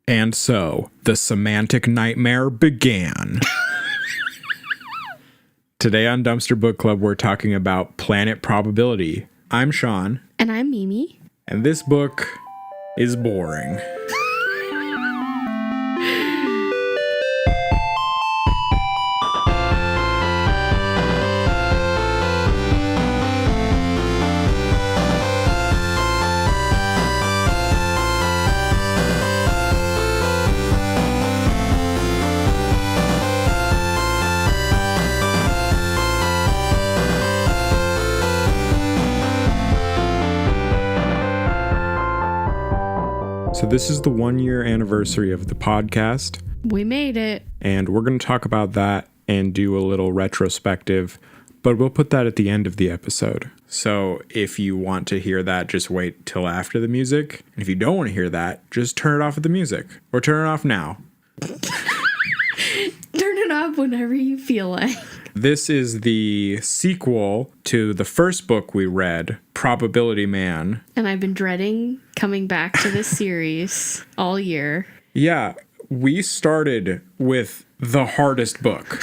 And so, the semantic nightmare began. Today on Dumpster Book Club, we're talking about Planet Probability. I'm Sean. And I'm Mimi. And this book is boring. So this is the 1-year anniversary of the podcast. We made it. And we're going to talk about that and do a little retrospective, but we'll put that at the end of the episode. So if you want to hear that, just wait till after the music. And if you don't want to hear that, just turn it off with the music or turn it off now. Turn it off whenever you feel like. This is the sequel to the first book we read, Probability Man. And I've been dreading coming back to this series all year. Yeah, we started with the hardest book.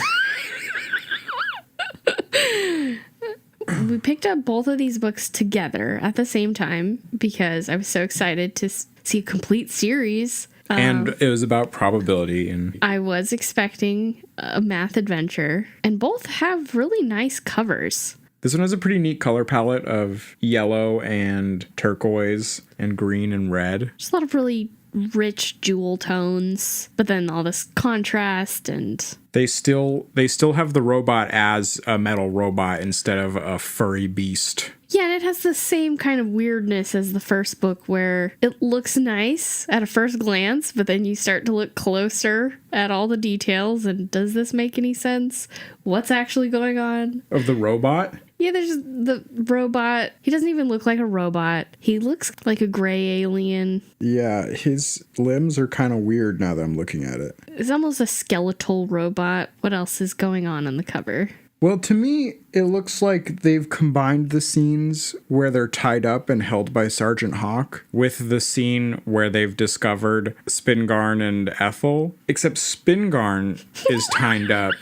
We picked up both of these books together at the same time because I was so excited to see a complete series. And it was about probability. And I was expecting a math adventure, and both have really nice covers. This one has a pretty neat color palette of yellow and turquoise and green and red. Just a lot of really rich jewel tones, but then all this contrast, and they still have the robot as a metal robot instead of a furry beast. Yeah, and it has the same kind of weirdness as the first book where it looks nice at a first glance, but then you start to look closer at all the details, and does this make any sense? What's actually going on? Of the robot? Yeah, there's the robot. He doesn't even look like a robot. He looks like a gray alien. Yeah, his limbs are kind of weird now that I'm looking at it. It's almost a skeletal robot. What else is going on the cover? Well, to me, it looks like they've combined the scenes where they're tied up and held by Sergeant Hawk with the scene where they've discovered Spingarn and Ethel, except Spingarn is tied up.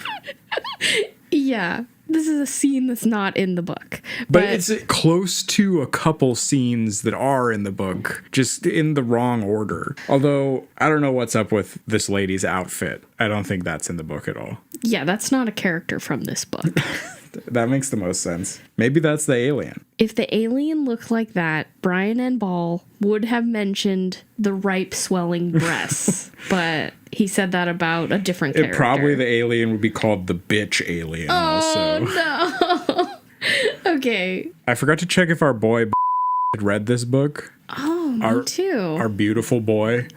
Yeah. This is a scene that's not in the book. But it's close to a couple scenes that are in the book, just in the wrong order. Although, I don't know what's up with this lady's outfit. I don't think that's in the book at all. Yeah, that's not a character from this book. That makes the most sense. Maybe that's the alien. If the alien looked like that, Brian and Ball would have mentioned the ripe swelling breasts. But he said that about a different character. Probably the alien would be called the bitch alien also. Oh, no. Okay. I forgot to check if our boy had read this book. Oh, me too. Our beautiful boy.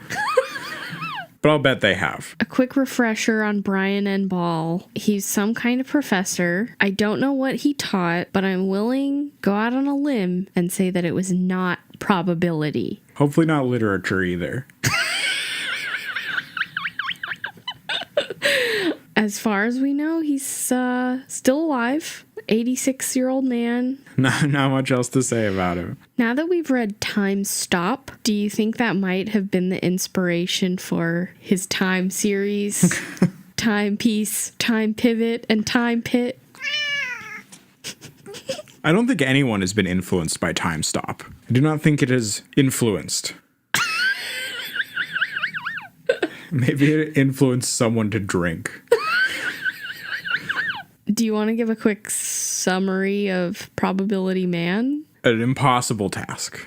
But I'll bet they have. A quick refresher on Brian and Ball. He's some kind of professor. I don't know what he taught, but I'm willing to go out on a limb and say that it was not probability. Hopefully not literature either. As far as we know, he's still alive. 86-year-old man. Not much else to say about him. Now that we've read Time Stop, do you think that might have been the inspiration for his Time series? Time Piece, Time Pivot, and Time Pit? I don't think anyone has been influenced by Time Stop. I do not think it has influenced. Maybe it influenced someone to drink. Do you want to give a quick summary of Probability Man? An impossible task.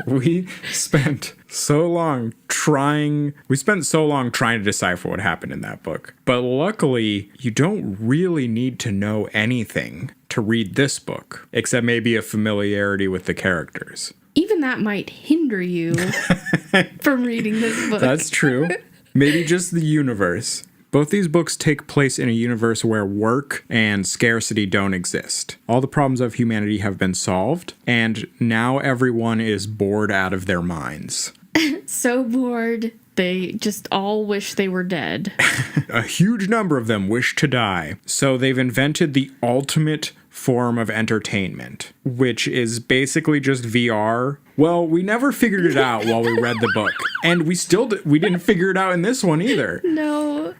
We spent so long trying to decipher what happened in that book. But luckily, you don't really need to know anything to read this book, except maybe a familiarity with the characters. Even that might hinder you from reading this book. That's true. Maybe just the universe. Both these books take place in a universe where work and scarcity don't exist. All the problems of humanity have been solved, and now everyone is bored out of their minds. So bored, they just all wish they were dead. A huge number of them wish to die. So they've invented the ultimate form of entertainment, which is basically just VR. Well, we never figured it out while we read the book, and we didn't figure it out in this one either. No,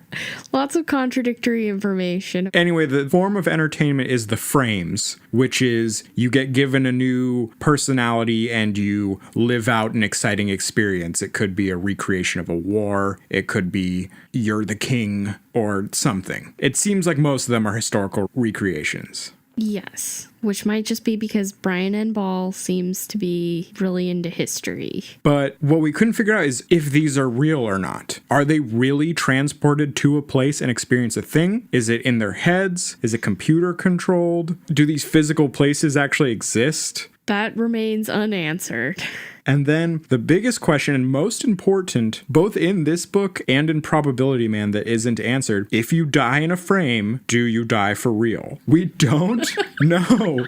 lots of contradictory information. Anyway, the form of entertainment is the frames, which is you get given a new personality and you live out an exciting experience. It could be a recreation of a war. It could be you're the king or something. It seems like most of them are historical recreations. Yes, which might just be because Brian N. Ball seems to be really into history. But what we couldn't figure out is if these are real or not. Are they really transported to a place and experience a thing? Is it in their heads? Is it computer controlled? Do these physical places actually exist? That remains unanswered. And then the biggest question and most important, both in this book and in Probability Man that isn't answered, if you die in a frame, do you die for real? We don't know.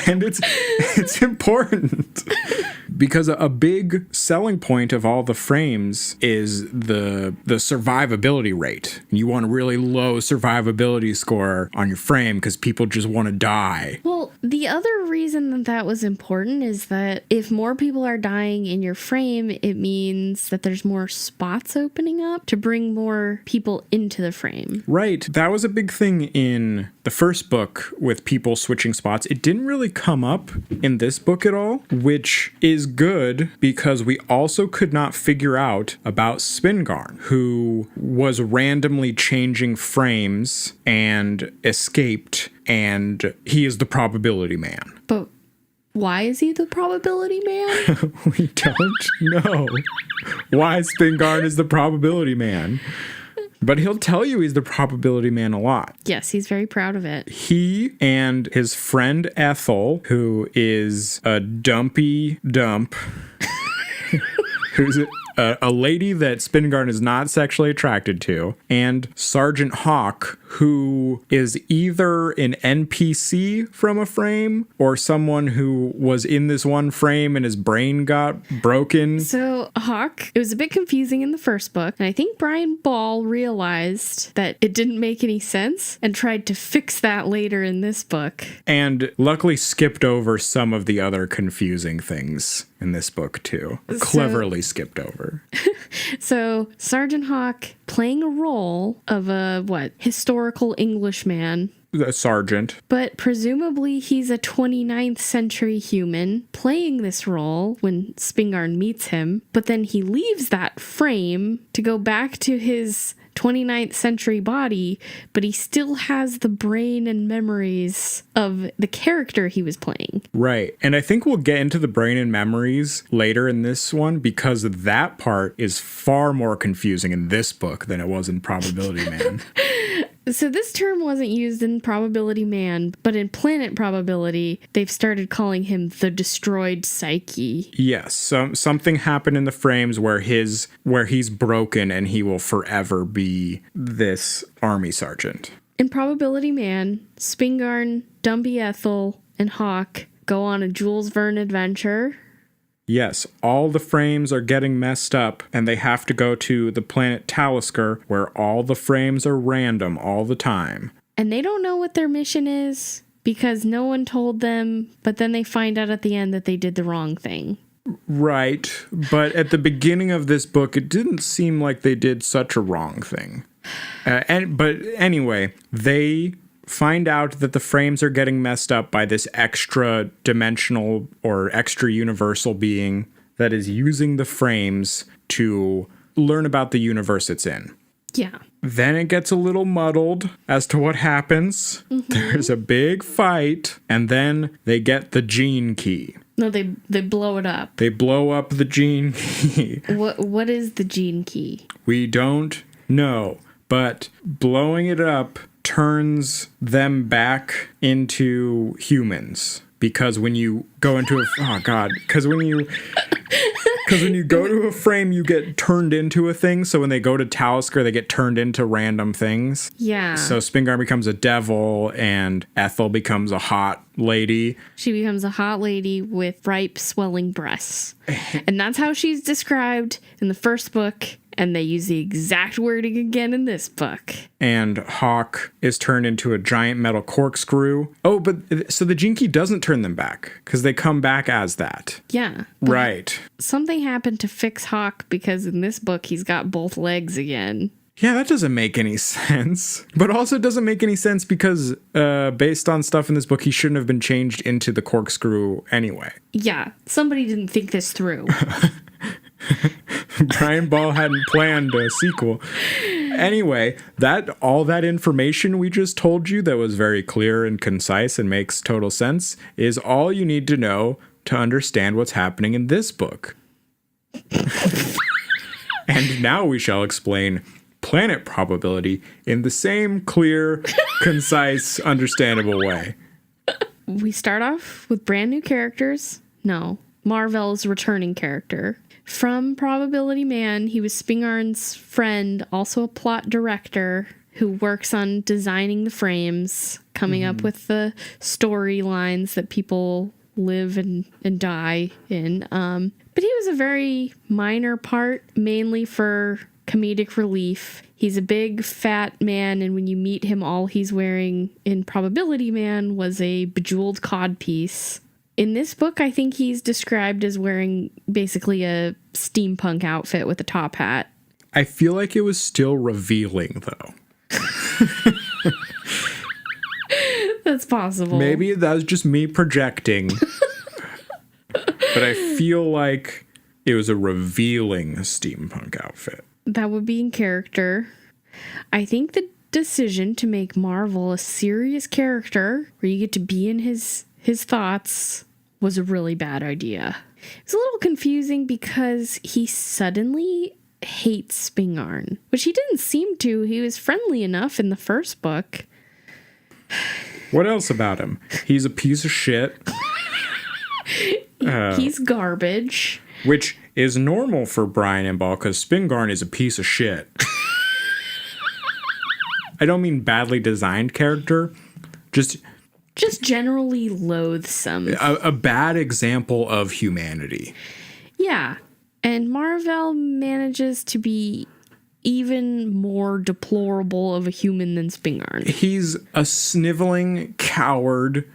And it's important. Because a big selling point of all the frames is the survivability rate. You want a really low survivability score on your frame because people just want to die. Well, the other reason that was important is that if more people are dying in your frame, it means that there's more spots opening up to bring more people into the frame. Right. That was a big thing in the first book with people switching spots. It didn't really come up in this book at all, which is good because we also could not figure out about Spingarn, who was randomly changing frames and escaped, and he is the probability man. But why is he the probability man? We don't know why Spingarn is the probability man. But he'll tell you he's the probability man a lot. Yes, he's very proud of it. He and his friend Ethel, who is a dumpy dump, who's a lady that Spingarn is not sexually attracted to, and Sergeant Hawk, who is either an NPC from a frame or someone who was in this one frame and his brain got broken. So Hawk, it was a bit confusing in the first book, and I think Brian Ball realized that it didn't make any sense and tried to fix that later in this book. And luckily skipped over some of the other confusing things in this book too. Cleverly skipped over. So Sergeant Hawk playing a role of a, historical Englishman. A sergeant. But presumably he's a 29th century human playing this role when Spingarn meets him. But then he leaves that frame to go back to his 29th century body, but he still has the brain and memories of the character he was playing. Right. And I think we'll get into the brain and memories later in this one because that part is far more confusing in this book than it was in Probability Man. So this term wasn't used in Probability Man, but in Planet Probability, they've started calling him the Destroyed Psyche. Yes, something happened in the frames where he's broken and he will forever be this army sergeant. In Probability Man, Spingarn, Dumpy Ethel, and Hawk go on a Jules Verne adventure. Yes, all the frames are getting messed up, and they have to go to the planet Talisker, where all the frames are random all the time. And they don't know what their mission is, because no one told them, but then they find out at the end that they did the wrong thing. Right, but at the beginning of this book, it didn't seem like they did such a wrong thing. But anyway, they find out that the frames are getting messed up by this extra dimensional or extra universal being that is using the frames to learn about the universe it's in. Yeah. Then it gets a little muddled as to what happens. Mm-hmm. There's a big fight, and then they get the gene key. No, they blow it up. They blow up the gene key. What is the gene key? We don't know, but blowing it up turns them back into humans, because when you go into when you go to a frame, you get turned into a thing. So when they go to Talisker, they get turned into random things. Yeah. So Spingarn becomes a devil and Ethel becomes a hot lady. She becomes a hot lady with ripe, swelling breasts. And that's how she's described in the first book And they use the exact wording again in this book. And Hawk is turned into a giant metal corkscrew. Oh, but so the Jinky doesn't turn them back because they come back as that. Yeah. Right. Something happened to fix Hawk because in this book he's got both legs again. Yeah, that doesn't make any sense. But also it doesn't make any sense because based on stuff in this book, he shouldn't have been changed into the corkscrew anyway. Yeah, somebody didn't think this through. Brian Ball hadn't planned a sequel. Anyway, all that information we just told you that was very clear and concise and makes total sense is all you need to know to understand what's happening in this book. And now we shall explain planet probability in the same clear, concise, understandable way. We start off with brand new characters. No, Marvel's returning character. From Probability Man, he was Spingarn's friend, also a plot director who works on designing the frames, coming up with the storylines that people live and die in. But he was a very minor part, mainly for comedic relief. He's a big, fat man, and when you meet him, all he's wearing in Probability Man was a bejeweled codpiece. In this book, I think he's described as wearing basically a steampunk outfit with a top hat. I feel like it was still revealing, though. That's possible. Maybe that was just me projecting. But I feel like it was a revealing steampunk outfit. That would be in character. I think the decision to make Marvel a serious character where you get to be in his thoughts was a really bad idea. It's a little confusing because he suddenly hates Spingarn, which he didn't seem to. He was friendly enough in the first book. What else about him? He's a piece of shit. He's garbage. Which is normal for Brian and Ball because Spingarn is a piece of shit. I don't mean badly designed character, just generally loathsome. a bad example of humanity. Yeah. And Marvel manages to be even more deplorable of a human than Spingarn. He's a sniveling coward,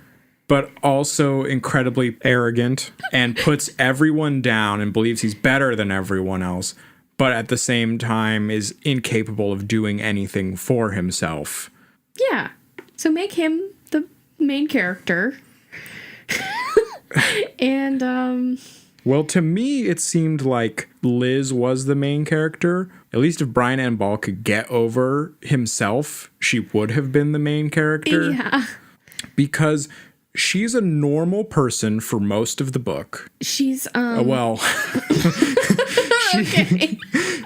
but also incredibly arrogant and puts everyone down and believes he's better than everyone else, but at the same time is incapable of doing anything for himself. Yeah. So make him the main character. And, Well, to me, it seemed like Liz was the main character. At least if Brian Ann Ball could get over himself, she would have been the main character. yeah. Because she's a normal person for most of the book. She's, Well, okay.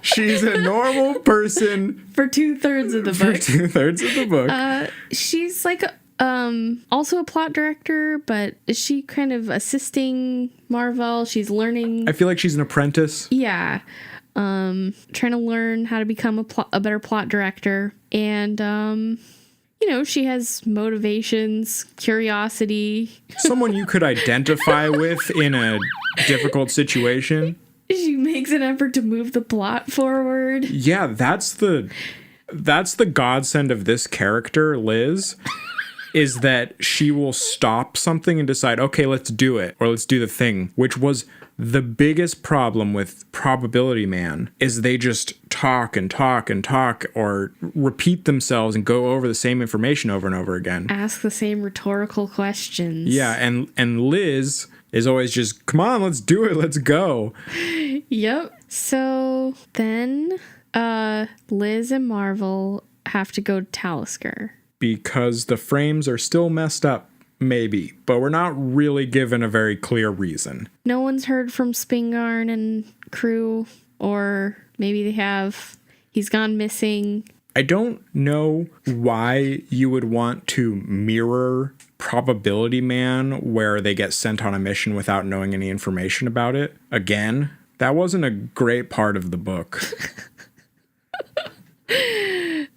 she's a normal person For 2/3 of the for book. 2/3 of the book. She's like, also a plot director, but is she kind of assisting Marvel? She's learning. I feel like she's an apprentice. Yeah. Trying to learn how to become a better plot director. And, she has motivations, curiosity. Someone you could identify with in a difficult situation. She makes an effort to move the plot forward. Yeah, that's the godsend of this character, Liz, is that she will stop something and decide, okay, let's do it, or let's do the thing, which was the biggest problem with Probability Man, is they just talk and talk and talk or repeat themselves and go over the same information over and over again. Ask the same rhetorical questions. Yeah, and Liz is always just, come on, let's do it, let's go. Yep. So then Liz and Marvel have to go to Talisker. Because the frames are still messed up, maybe, but we're not really given a very clear reason. No one's heard from Spingarn and crew, or maybe they have. He's gone missing. I don't know why you would want to mirror Probability Man where they get sent on a mission without knowing any information about it. Again, that wasn't a great part of the book.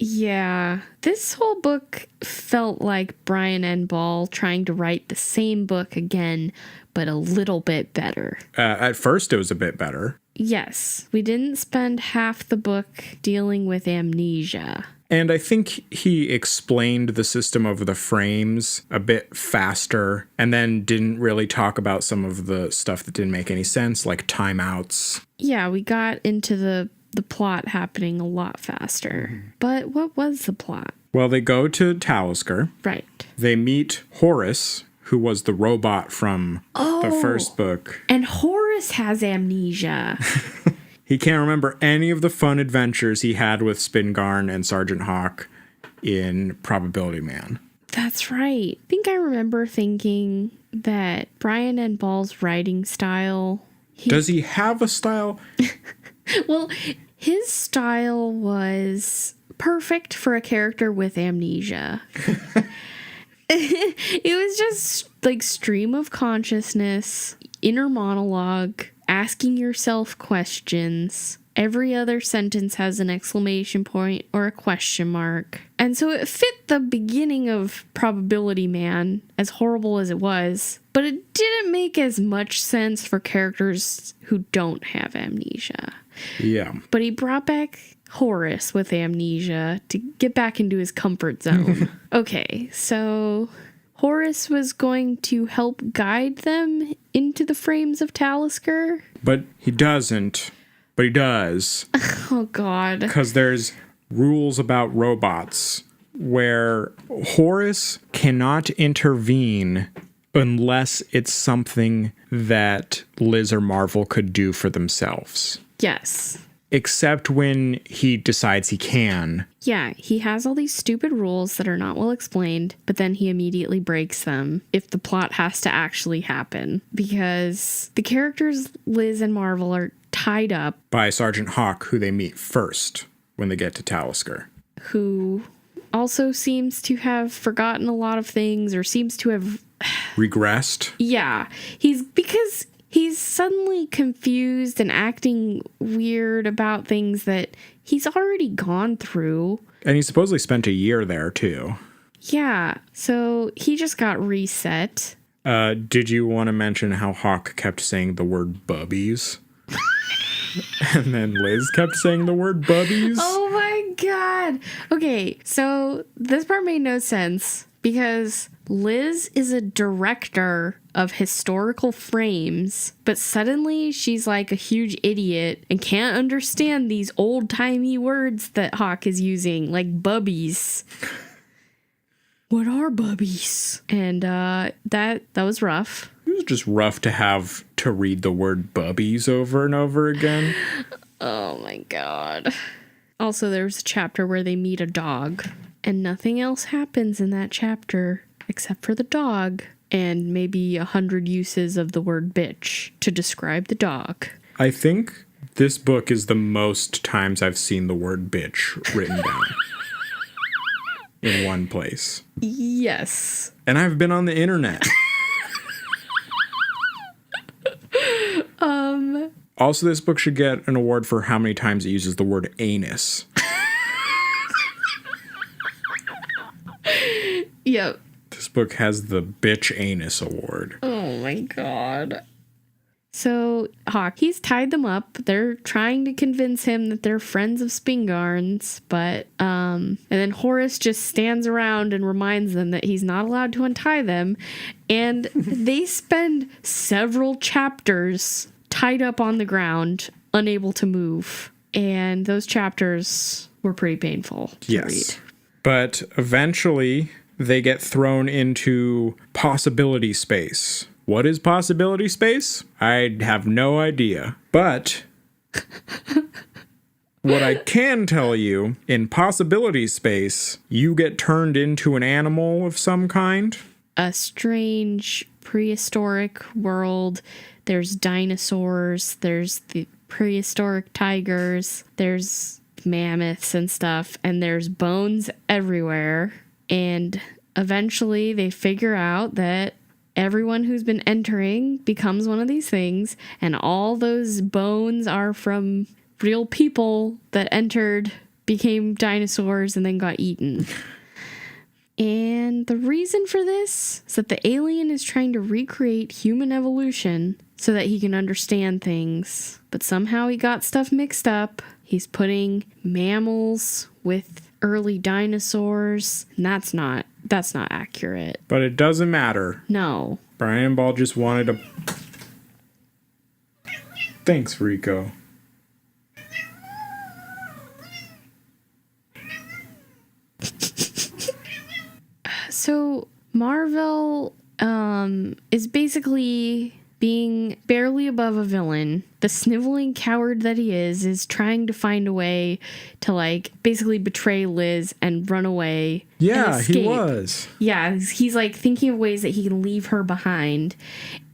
Yeah, this whole book felt like Brian N. Ball trying to write the same book again, but a little bit better. At first, it was a bit better. Yes, we didn't spend half the book dealing with amnesia. And I think he explained the system of the frames a bit faster and then didn't really talk about some of the stuff that didn't make any sense, like timeouts. Yeah, we got into the plot happening a lot faster. But what was the plot? Well, they go to Talisker. Right. They meet Horace, who was the robot from the first book. And Horace has amnesia. He can't remember any of the fun adventures he had with Spingarn and Sergeant Hawk in Probability Man. That's right. I think I remember thinking that Brian and Ball's writing style... Does he have a style? Well, his style was perfect for a character with amnesia. It was just like stream of consciousness, inner monologue, asking yourself questions. Every other sentence has an exclamation point or a question mark. And so it fit the beginning of Probability Man, as horrible as it was, but it didn't make as much sense for characters who don't have amnesia. Yeah. But he brought back Horace with amnesia to get back into his comfort zone. Okay, so Horace was going to help guide them into the frames of Talisker. But he doesn't. But he does. Oh, God. Because there's rules about robots where Horace cannot intervene unless it's something that Liz or Marvel could do for themselves. Yes. Except when he decides he can. Yeah, he has all these stupid rules that are not well explained, but then he immediately breaks them if the plot has to actually happen. Because the characters Liz and Marvel are tied up. By Sergeant Hawk, who they meet first when they get to Talisker. Who also seems to have forgotten a lot of things or seems to have... Regressed? Yeah, because he's suddenly confused and acting weird about things that he's already gone through. And he supposedly spent a year there, too. Yeah, so he just got reset. Did you want to mention how Hawk kept saying the word bubbies? And then Liz kept saying the word bubbies? Oh my God. Okay, so this part made no sense because Liz is a director of historical frames, but suddenly she's like a huge idiot and can't understand these old-timey words that Hawk is using, like bubbies. What are bubbies? And that was rough. It was just rough to have to read the word bubbies over and over again. Oh my God. Also, there's a chapter where they meet a dog, and nothing else happens in that chapter except for the dog and maybe 100 uses of the word bitch to describe the dog. I think this book is the most times I've seen the word bitch written down in one place. Yes. And I've been on the internet. Also, this book should get an award for how many times it uses the word anus. Yep. This book has the bitch anus award. Oh my God. So Hawk, he's tied them up. They're trying to convince him that they're friends of Spingarn's, but and then Horace just stands around and reminds them that he's not allowed to untie them, and they spend several chapters tied up on the ground, unable to move. And those chapters were pretty painful to read. But eventually they get thrown into possibility space. What is possibility space? I have no idea. But what I can tell you, in possibility space, you get turned into an animal of some kind. A strange prehistoric world. There's dinosaurs. There's the prehistoric tigers. There's mammoths and stuff. And there's bones everywhere. And eventually they figure out that everyone who's been entering becomes one of these things, and all those bones are from real people that entered, became dinosaurs, and then got eaten. And the reason for this is that the alien is trying to recreate human evolution so that he can understand things. But somehow he got stuff mixed up. He's putting mammals with early dinosaurs, and that's not accurate. But it doesn't matter. No. Brian Ball just wanted to... Thanks, Rico. So Marvel is basically being barely above a villain. The sniveling coward that he is trying to find a way to like basically betray Liz and run away. Yeah, he was. Yeah, he's like thinking of ways that he can leave her behind.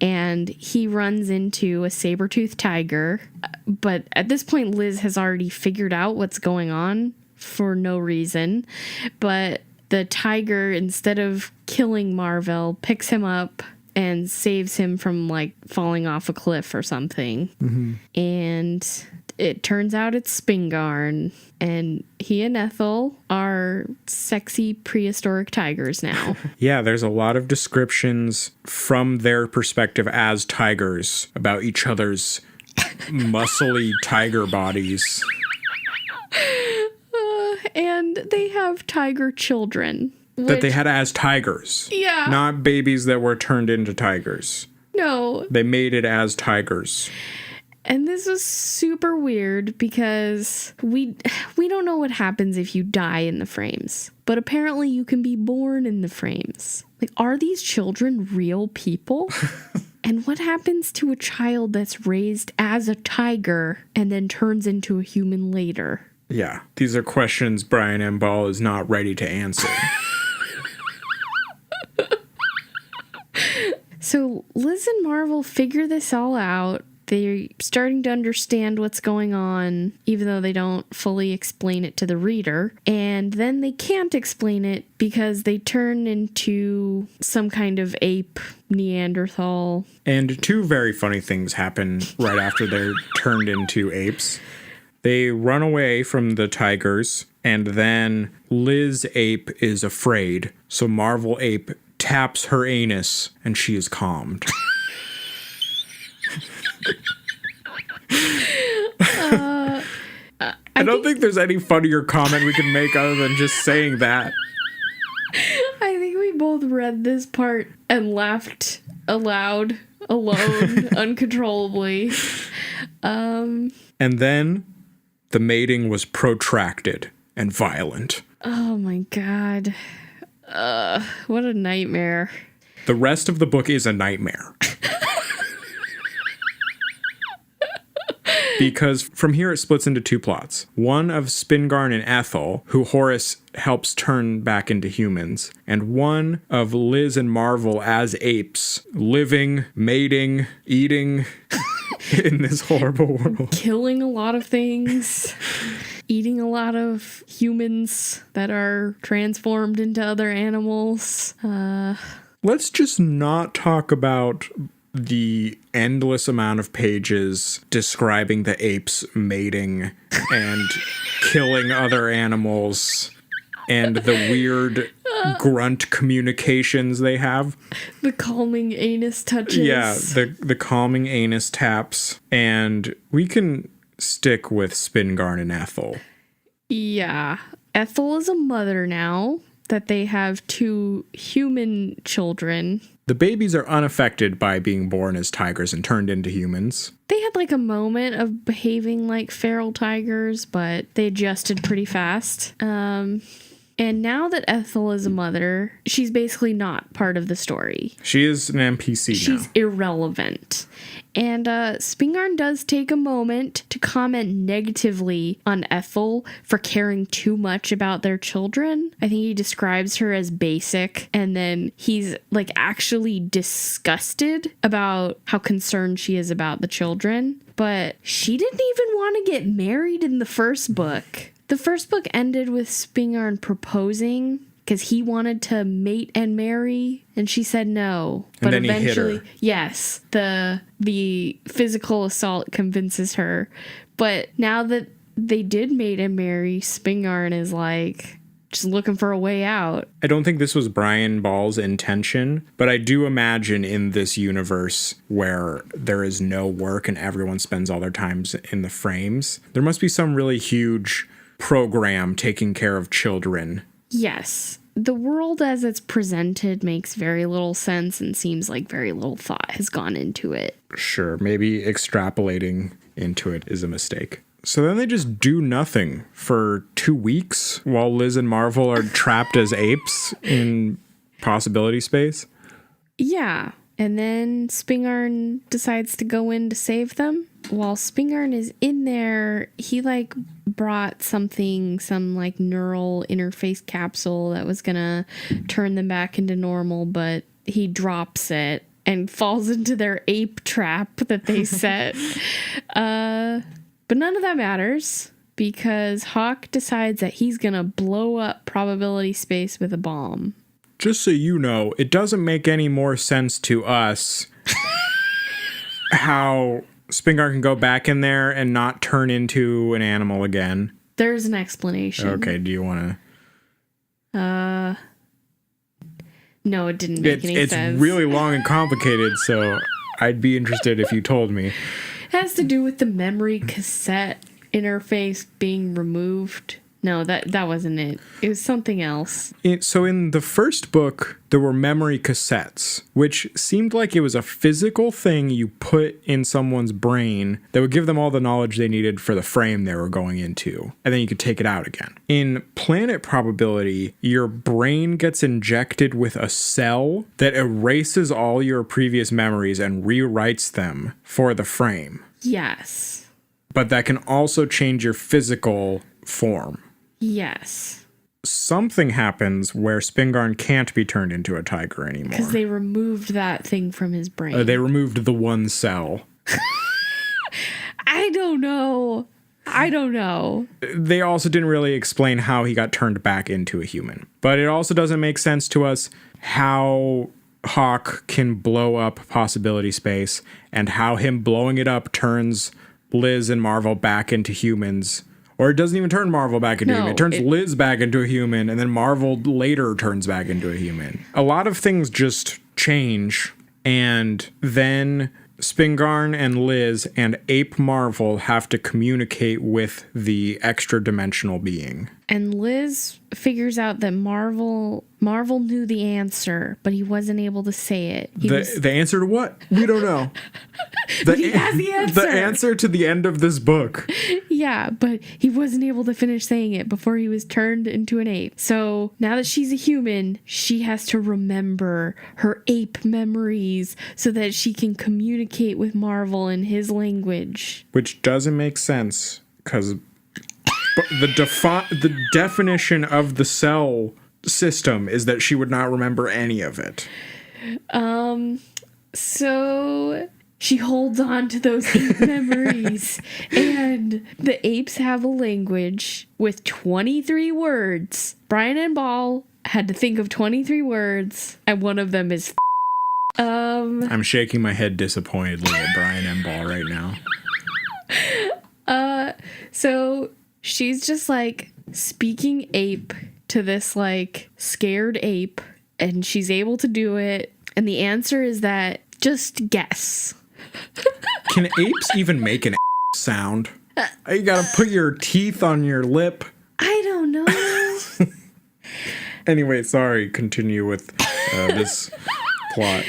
And he runs into a saber-toothed tiger. But at this point, Liz has already figured out what's going on for no reason. But the tiger, instead of killing Marvel, picks him up and saves him from like falling off a cliff or something. Mm-hmm. And it turns out it's Spingarn, and he and Ethel are sexy prehistoric tigers now. Yeah, there's a lot of descriptions from their perspective as tigers about each other's muscly tiger bodies. And they have tiger children. That they had as tigers. Yeah. Not babies that were turned into tigers. No. They made it as tigers. And this was super weird because we don't know what happens if you die in the frames. But apparently you can be born in the frames. Like, are these children real people? And what happens to a child that's raised as a tiger and then turns into a human later? Yeah, these are questions Brian M. Ball is not ready to answer. So Liz and Marvel figure this all out. They're starting to understand what's going on, even though they don't fully explain it to the reader. And then they can't explain it because they turn into some kind of ape Neanderthal. And two very funny things happen right after they're turned into apes. They run away from the tigers, and then Liz Ape is afraid, so Marvel Ape taps her anus, and she is calmed. I don't think there's any funnier comment we can make other than just saying that. I think we both read this part and laughed aloud, alone, uncontrollably. And then the mating was protracted and violent. Oh my god. What a nightmare. The rest of the book is a nightmare. Because from here it splits into two plots. One of Spingarn and Ethel, who Horace helps turn back into humans. And one of Liz and Marvel as apes, living, mating, eating in this horrible world. Killing a lot of things. Eating a lot of humans that are transformed into other animals. Let's just not talk about the endless amount of pages describing the apes mating and killing other animals and the weird grunt communications they have. The calming anus touches. Yeah, the calming anus taps. And we can stick with Spingarn and Ethel. Yeah. Ethel is a mother now that they have two human children. The babies are unaffected by being born as tigers and turned into humans. They had like a moment of behaving like feral tigers, but they adjusted pretty fast. And now that Ethel is a mother, she's basically not part of the story. She is an NPC now. She's irrelevant. And Spingarn does take a moment to comment negatively on Ethel for caring too much about their children. I think he describes her as basic, and then he's like actually disgusted about how concerned she is about the children. But she didn't even want to get married in the first book. The first book ended with Spingarn proposing because he wanted to mate and marry, and she said no. And then eventually, he hit her. Yes, the physical assault convinces her. But now that they did mate and marry, Spingarn is like, just looking for a way out. I don't think this was Brian Ball's intention, but I do imagine in this universe where there is no work and everyone spends all their times in the frames, there must be some really huge program taking care of children. Yes. The world as it's presented makes very little sense and seems like very little thought has gone into it. Sure, maybe extrapolating into it is a mistake. So then they just do nothing for 2 weeks while Liz and Marvel are trapped as apes in possibility space. Yeah. And then Spingarn decides to go in to save them. While Spingarn is in there, he brought some neural interface capsule that was gonna turn them back into normal, but he drops it and falls into their ape trap that they set. But none of that matters because Hawk decides that he's going to blow up probability space with a bomb. Just so you know, it doesn't make any more sense to us how Spingarn can go back in there and not turn into an animal again. There's an explanation. Okay, do you want to... No, it didn't make any sense. It's really long and complicated, so I'd be interested if you told me. It has to do with the memory cassette interface being removed. No, that wasn't it. It was something else. So in the first book, there were memory cassettes, which seemed like it was a physical thing you put in someone's brain that would give them all the knowledge they needed for the frame they were going into, and then you could take it out again. In Planet Probability, your brain gets injected with a cell that erases all your previous memories and rewrites them for the frame. Yes. But that can also change your physical form. Yes. Something happens where Spingarn can't be turned into a tiger anymore. Because they removed that thing from his brain. They removed the one cell. I don't know. They also didn't really explain how he got turned back into a human. But it also doesn't make sense to us how Hawk can blow up possibility space and how him blowing it up turns Liz and Marvel back into humans. Or it doesn't even turn Marvel back into a human. It turns Liz back into a human, and then Marvel later turns back into a human. A lot of things just change, and then Spingarn and Liz and Ape Marvel have to communicate with the extra-dimensional being. And Liz figures out that Marvel knew the answer, but he wasn't able to say it. The answer to what? We don't know. But he has the answer. The answer to the end of this book. Yeah, but he wasn't able to finish saying it before he was turned into an ape. So now that she's a human, she has to remember her ape memories so that she can communicate with Marvel in his language. Which doesn't make sense, because the definition of the cell system is that she would not remember any of it. So she holds on to those ape memories, and the apes have a language with 23 words. Brian and Ball had to think of 23 words, and one of them is I'm shaking my head disappointedly at Brian and Ball right now. So she's just speaking ape to this scared ape, and she's able to do it. And the answer is that just guess. Can apes even make an sound? You gotta put your teeth on your lip. I don't know. Anyway, sorry, continue with this plot.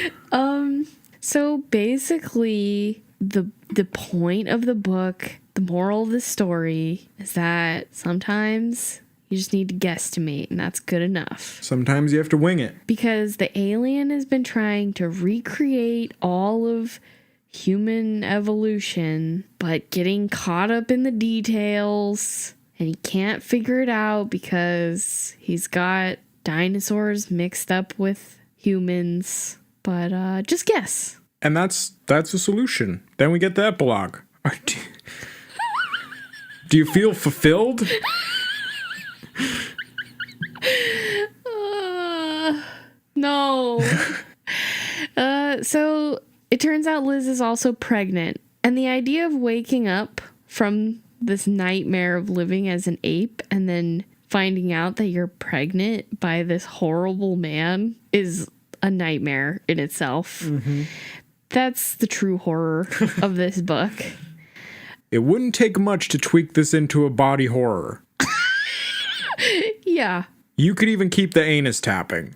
So basically the point of the book, the moral of the story is that sometimes you just need to guesstimate, and that's good enough. Sometimes you have to wing it. Because the alien has been trying to recreate all of human evolution, but getting caught up in the details, and he can't figure it out because he's got dinosaurs mixed up with humans. But just guess. And that's a solution. Then we get the epilogue. Do you feel fulfilled? No. So it turns out Liz is also pregnant. And the idea of waking up from this nightmare of living as an ape and then finding out that you're pregnant by this horrible man is a nightmare in itself. Mm-hmm. That's the true horror of this book. It wouldn't take much to tweak this into a body horror. Yeah. You could even keep the anus tapping.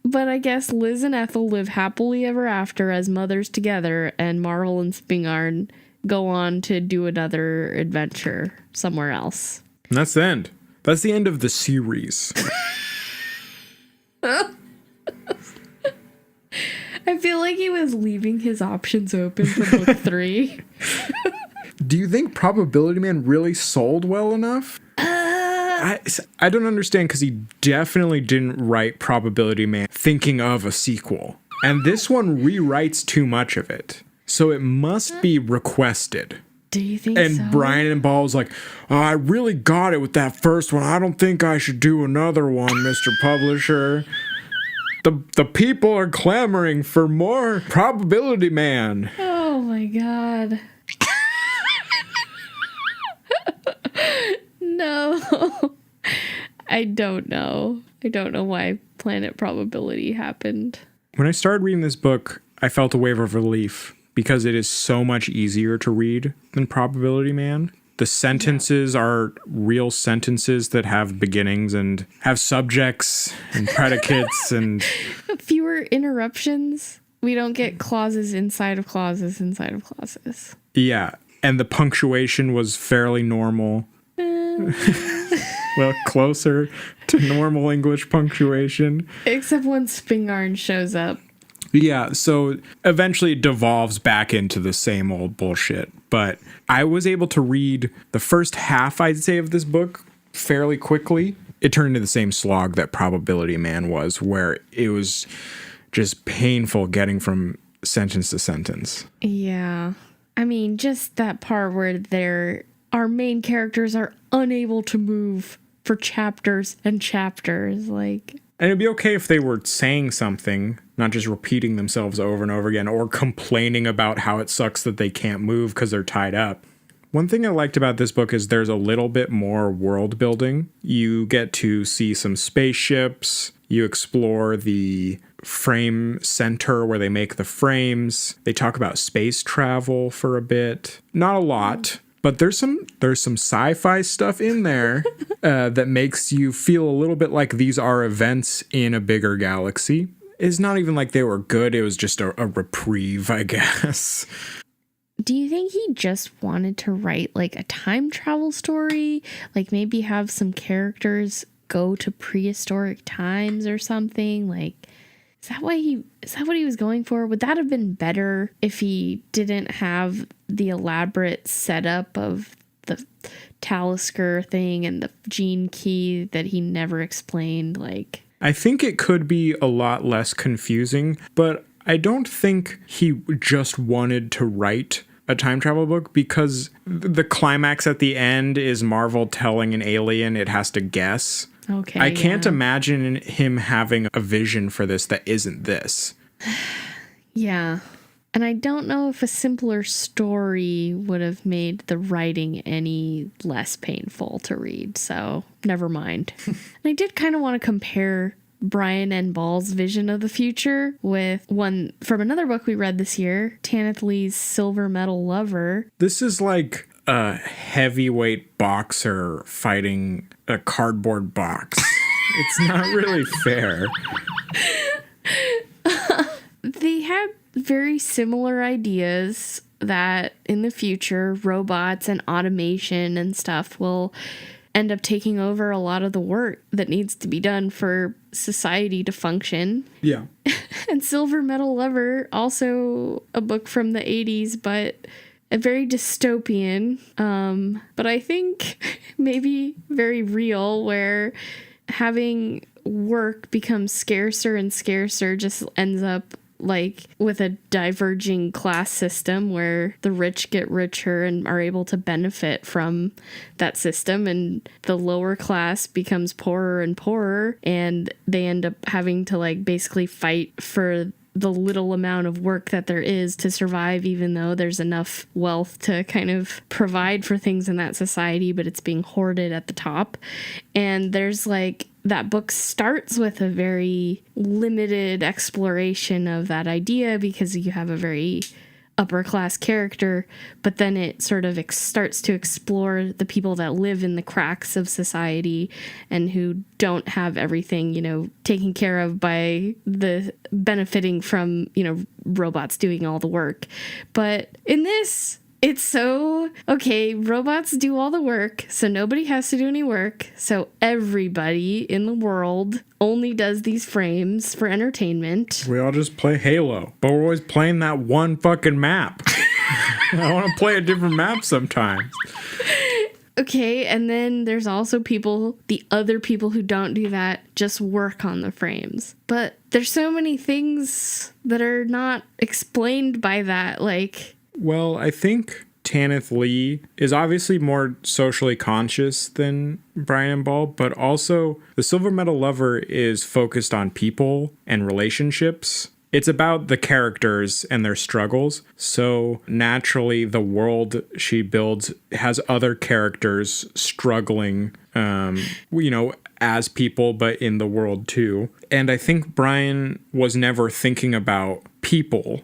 But I guess Liz and Ethel live happily ever after as mothers together, and Marvel and Spingarn go on to do another adventure somewhere else. And that's the end. That's the end of the series. I feel like he was leaving his options open for book 3. Do you think Probability Man really sold well enough? I don't understand, because he definitely didn't write Probability Man thinking of a sequel. And this one rewrites too much of it. So it must be requested. Do you think and so? Brian and Ball's like, oh, I really got it with that first one. I don't think I should do another one, Mr. Publisher. The people are clamoring for more Probability Man. Oh my god. No. I don't know. I don't know why Planet Probability happened. When I started reading this book, I felt a wave of relief because it is so much easier to read than Probability Man. The sentences are real sentences that have beginnings and have subjects and predicates and Fewer interruptions. We don't get clauses inside of clauses inside of clauses. yeah, and the punctuation was fairly normal. Well, closer to normal English punctuation. Except when Spingarn shows up. Yeah, so eventually it devolves back into the same old bullshit. But I was able to read the first half, I'd say, of this book fairly quickly. It turned into the same slog that Probability Man was, where it was just painful getting from sentence to sentence. Yeah. I mean, just that part where our main characters are unable to move for chapters and chapters. Like, and it'd be okay if they were saying something, not just repeating themselves over and over again, or complaining about how it sucks that they can't move because they're tied up. One thing I liked about this book is there's a little bit more world building. You get to see some spaceships. You explore the frame center where they make the frames. They talk about space travel for a bit. Not a lot. But there's some sci-fi stuff in there that makes you feel a little bit like these are events in a bigger galaxy. It's not even like they were good. It was just a reprieve, I guess. do you think he just wanted to write like a time travel story? Like maybe have some characters go to prehistoric times or something? Like, is that what he was going for? Would that have been better if he didn't have the elaborate setup of the Talisker thing and the gene key that he never explained? Like, I think it could be a lot less confusing, but I don't think he just wanted to write a time travel book, because the climax at the end is Marvel telling an alien it has to guess. okay, I can't yeah. imagine him having a vision for this that isn't this. Yeah. And I don't know if a simpler story would have made the writing any less painful to read, so never mind. And I did kind of want to compare Brian and Ball's vision of the future with one from another book we read this year, Tanith Lee's Silver Medal Lover. This is like a heavyweight boxer fighting a cardboard box. It's not really fair. They had very similar ideas that in the future, robots and automation and stuff will end up taking over a lot of the work that needs to be done for society to function. Yeah. And Silver Medal Lover, also a book from the 80s, but a very dystopian, but I think maybe very real, where having work becomes scarcer and scarcer just ends up like with a diverging class system where the rich get richer and are able to benefit from that system, and the lower class becomes poorer and poorer, and they end up having to like basically fight for the little amount of work that there is to survive, even though there's enough wealth to kind of provide for things in that society, but it's being hoarded at the top. And there's like, that book starts with a very limited exploration of that idea because you have a very upper class character, but then it sort of starts to explore the people that live in the cracks of society and who don't have everything, you know, taken care of by the benefiting from, you know, robots doing all the work. But in this, it's so, okay, robots do all the work, so nobody has to do any work. So everybody in the world only does these frames for entertainment. We all just play Halo, but we're always playing that one fucking map. I want to play a different map sometimes. Okay, and then there's also people, the other people who don't do that, just work on the frames. But there's so many things that are not explained by that, like... Well, I think Tanith Lee is obviously more socially conscious than Brian and Ball, but also the Silver Medal Lover is focused on people and relationships. It's about the characters and their struggles. So naturally, the world she builds has other characters struggling, you know, as people, but in the world too. And I think Brian was never thinking about people.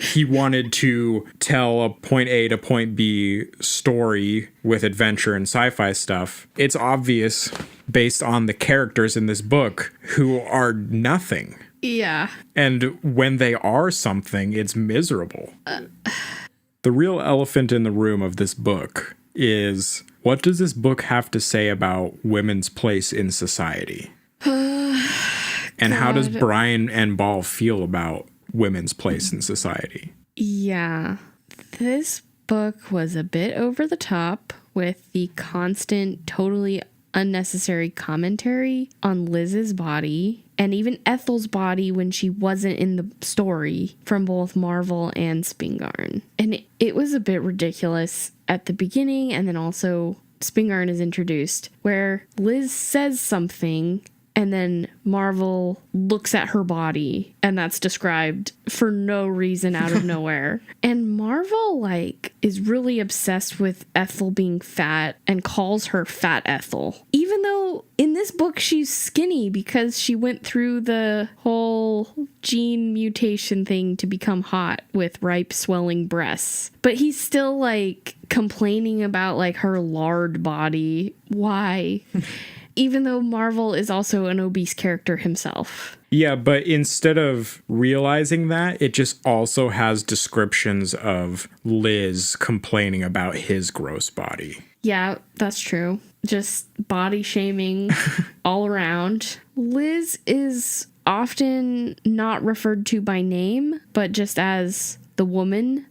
He wanted to tell a point A to point B story with adventure and sci-fi stuff. It's obvious based on the characters in this book who are nothing. Yeah. And when they are something, it's miserable. The real elephant in the room of this book is, what does this book have to say about women's place in society? And how does Brian and Ball feel about women's place in society? Yeah. This book was a bit over the top with the constant, totally unnecessary commentary on Liz's body and even Ethel's body when she wasn't in the story from both Marvel and Spingarn. And it was a bit ridiculous at the beginning, and then also Spingarn is introduced where Liz says something and then Marvel looks at her body and that's described for no reason out of nowhere. And Marvel, like, is really obsessed with Ethel being fat and calls her Fat Ethel. Even though in this book she's skinny because she went through the whole gene mutation thing to become hot with ripe swelling breasts. But he's still, like, complaining about, like, her lard body. Why? Even though Marvel is also an obese character himself. Yeah, but instead of realizing that, it just also has descriptions of Liz complaining about his gross body. Yeah, that's true. Just body shaming all around. Liz is often not referred to by name, but just as the woman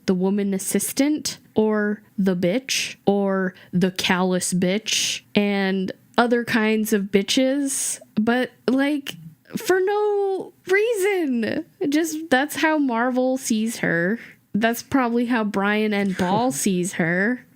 assistant, or the bitch, or the callous bitch, and other kinds of bitches, but like for no reason. Just that's how Marvel sees her. That's probably how Brian and Ball sees her.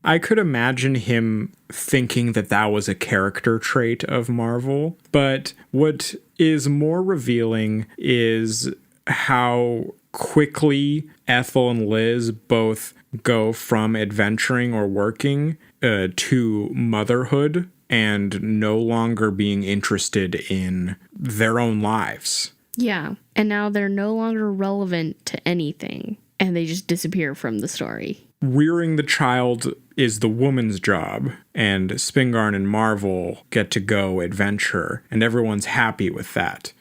I could imagine him thinking that that was a character trait of Marvel, but what is more revealing is how quickly Ethel and Liz both go from adventuring or working to motherhood and no longer being interested in their own lives. Yeah, and now they're no longer relevant to anything, and they just disappear from the story. Rearing the child is the woman's job, and Spingarn and Marvel get to go adventure, and everyone's happy with that.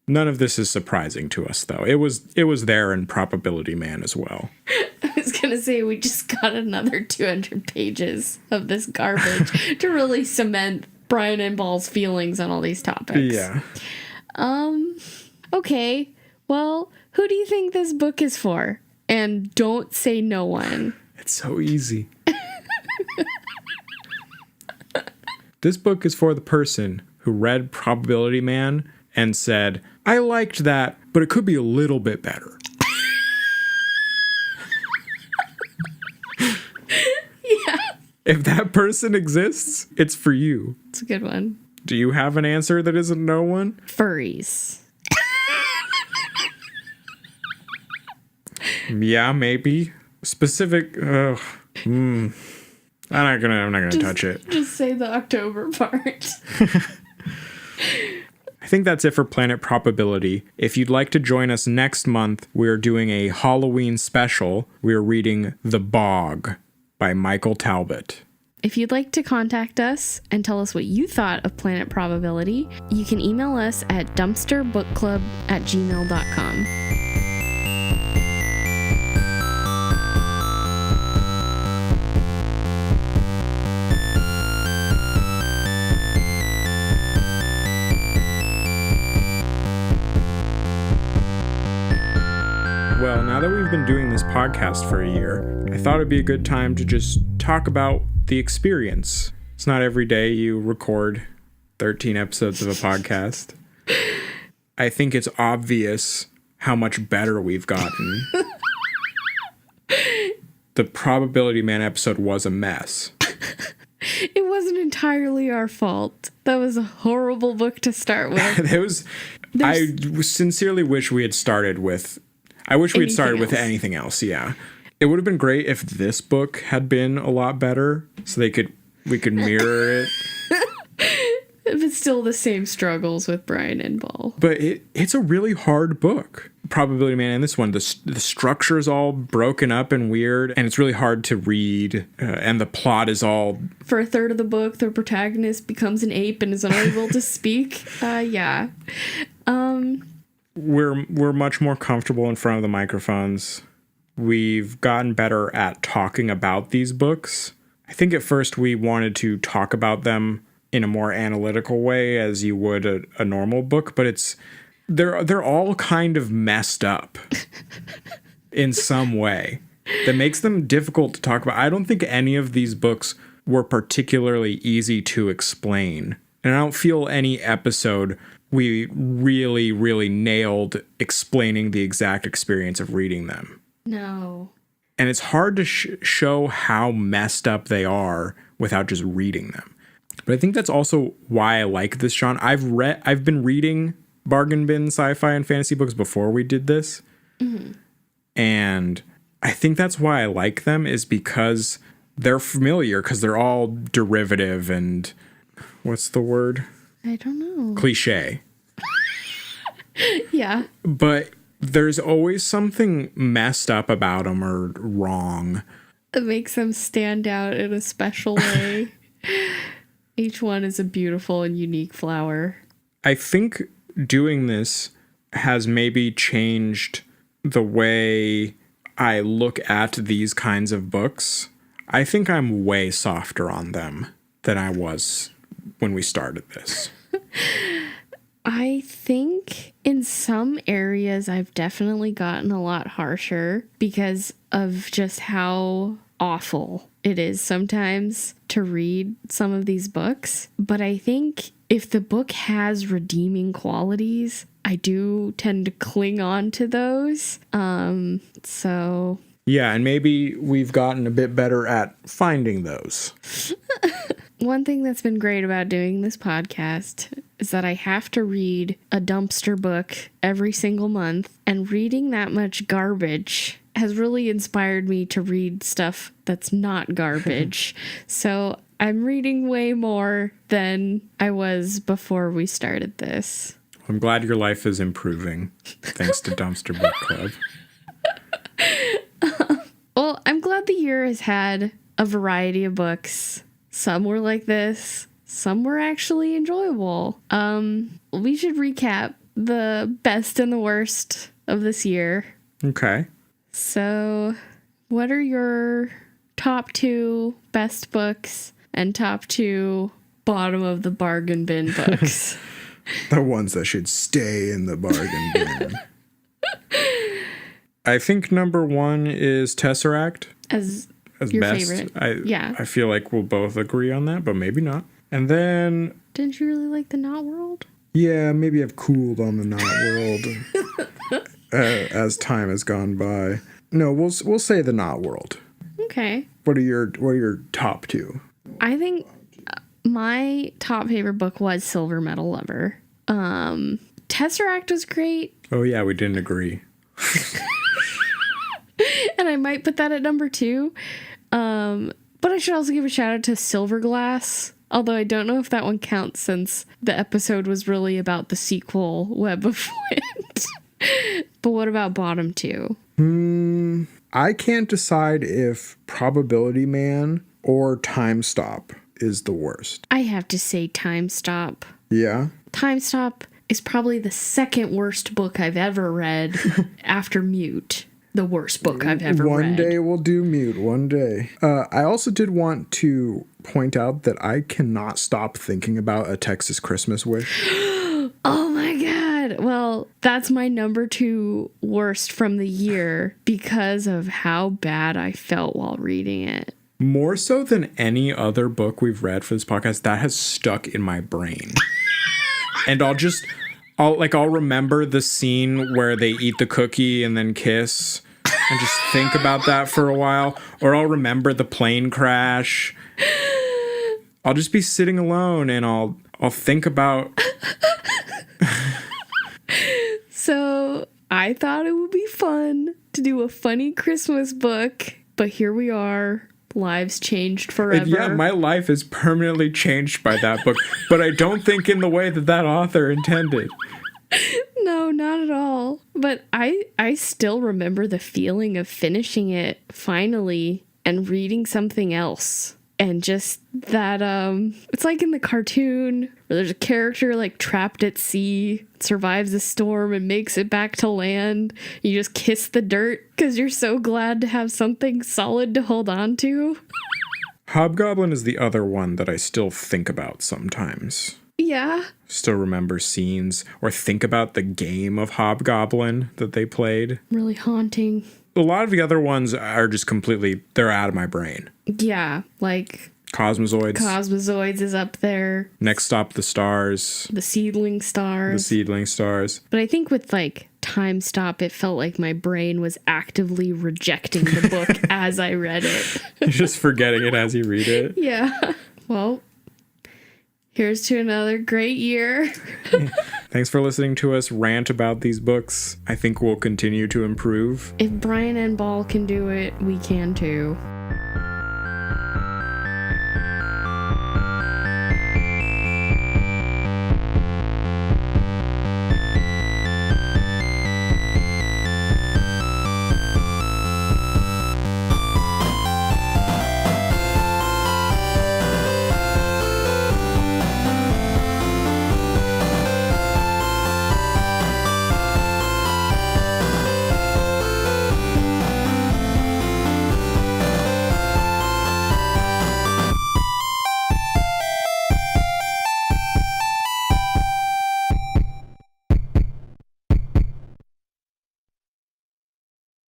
None of this is surprising to us, though. It was there in Probability Man as well. I was gonna say we just got another 200 pages of this garbage to really cement Brian and Ball's feelings on all these topics. Yeah. Okay. Well, who do you think this book is for? And don't say no one. It's so easy. This book is for the person who read Probability Man and said, I liked that, but it could be a little bit better. Yeah. If that person exists, it's for you. It's a good one. Do you have an answer that isn't no one? Furries. Yeah, maybe. Specific. I'm not gonna touch it. Just say the October part. I think that's it for Planet Probability. If you'd like to join us next month, we're doing a Halloween special. We're reading The Bog by Michael Talbot. If you'd like to contact us and tell us what you thought of Planet Probability, you can email us at dumpsterbookclub@gmail.com. Well, now that we've been doing this podcast for a year, I thought it'd be a good time to just talk about the experience. It's not every day you record 13 episodes of a podcast. I think it's obvious how much better we've gotten. The Probability Man episode was a mess. It wasn't entirely our fault. That was a horrible book to start with. I sincerely wish we had started with... I wish we had started with anything else, yeah. It would have been great if this book had been a lot better, so we could mirror it. It's still the same struggles with Brian and Ball. But it's a really hard book. Probability Man and this one, the structure is all broken up and weird, and it's really hard to read, and the plot is all... For a third of the book, the protagonist becomes an ape and is unable to speak. Yeah. We're much more comfortable in front of the microphones. We've gotten better at talking about these books. I think at first we wanted to talk about them in a more analytical way as you would a normal book, but they're all kind of messed up in some way that makes them difficult to talk about. I don't think any of these books were particularly easy to explain. And I don't feel any episode we really, really nailed explaining the exact experience of reading them. No. And it's hard to show how messed up they are without just reading them. But I think that's also why I like this genre. I've been reading bargain bin sci-fi and fantasy books before we did this. Mm-hmm. And I think that's why I like them, is because they're familiar, because they're all derivative and what's the word? I don't know. Cliche. Yeah. But there's always something messed up about them or wrong. It makes them stand out in a special way. Each one is a beautiful and unique flower. I think doing this has maybe changed the way I look at these kinds of books. I think I'm way softer on them than I was when we started this. I think in some areas I've definitely gotten a lot harsher because of just how awful it is sometimes to read some of these books. But I think if the book has redeeming qualities, I do tend to cling on to those. So... Yeah, and maybe we've gotten a bit better at finding those. One thing that's been great about doing this podcast is that I have to read a dumpster book every single month, and reading that much garbage has really inspired me to read stuff that's not garbage. So I'm reading way more than I was before we started this. I'm glad your life is improving thanks to Dumpster Book Club. Well, I'm glad the year has had a variety of books. Some were like this. Some were actually enjoyable. We should recap the best and the worst of this year. Okay. So, what are your top 2 best books and top 2 bottom of the bargain bin books? The ones that should stay in the bargain bin. I think number 1 is Tesseract. As your best. favorite. Yeah. I feel like we'll both agree on that, but maybe not. And then... Didn't you really like the Knot World? Yeah, maybe I've cooled on the Knot World as time has gone by. No, we'll say the Knot World. Okay. What are your top 2? I think my top favorite book was Silver Metal Lover. Tesseract was great. Oh yeah, we didn't agree. And I might put that at number 2. But I should also give a shout out to Silverglass. Although I don't know if that one counts since the episode was really about the sequel, Web of Wind. But what about bottom 2? I can't decide if Probability Man or Time Stop is the worst. I have to say Time Stop. Yeah? Time Stop is probably the second worst book I've ever read after Mute. The worst book I've ever read. One day we'll do Mute, one day. I also did want to point out that I cannot stop thinking about A Texas Christmas Wish. Oh my God. Well, that's my number 2 worst from the year because of how bad I felt while reading it. More so than any other book we've read for this podcast, that has stuck in my brain. And I'll remember the scene where they eat the cookie and then kiss and just think about that for a while. Or I'll remember the plane crash. I'll just be sitting alone and I'll think about. So I thought it would be fun to do a funny Christmas book, but here we are. Lives changed forever. And yeah, my life is permanently changed by that book, but I don't think in the way that author intended. No, not at all. But I still remember the feeling of finishing it finally and reading something else. And just that, it's like in the cartoon where there's a character like trapped at sea, survives a storm and makes it back to land. You just kiss the dirt because you're so glad to have something solid to hold on to. Hobgoblin is the other one that I still think about sometimes. Yeah. Still remember scenes or think about the game of Hobgoblin that they played. Really haunting. A lot of the other ones are just completely, they're out of my brain. Yeah, like Cosmozoids. Cosmozoids is up there. Next Stop the Stars. The Seedling Stars. The Seedling Stars. But I think with like Time Stop, it felt like my brain was actively rejecting the book as I read it. You're just forgetting it as you read it. Yeah. Well, here's to another great year. Thanks for listening to us rant about these books. I think we'll continue to improve. If Brian and Ball can do it, we can too.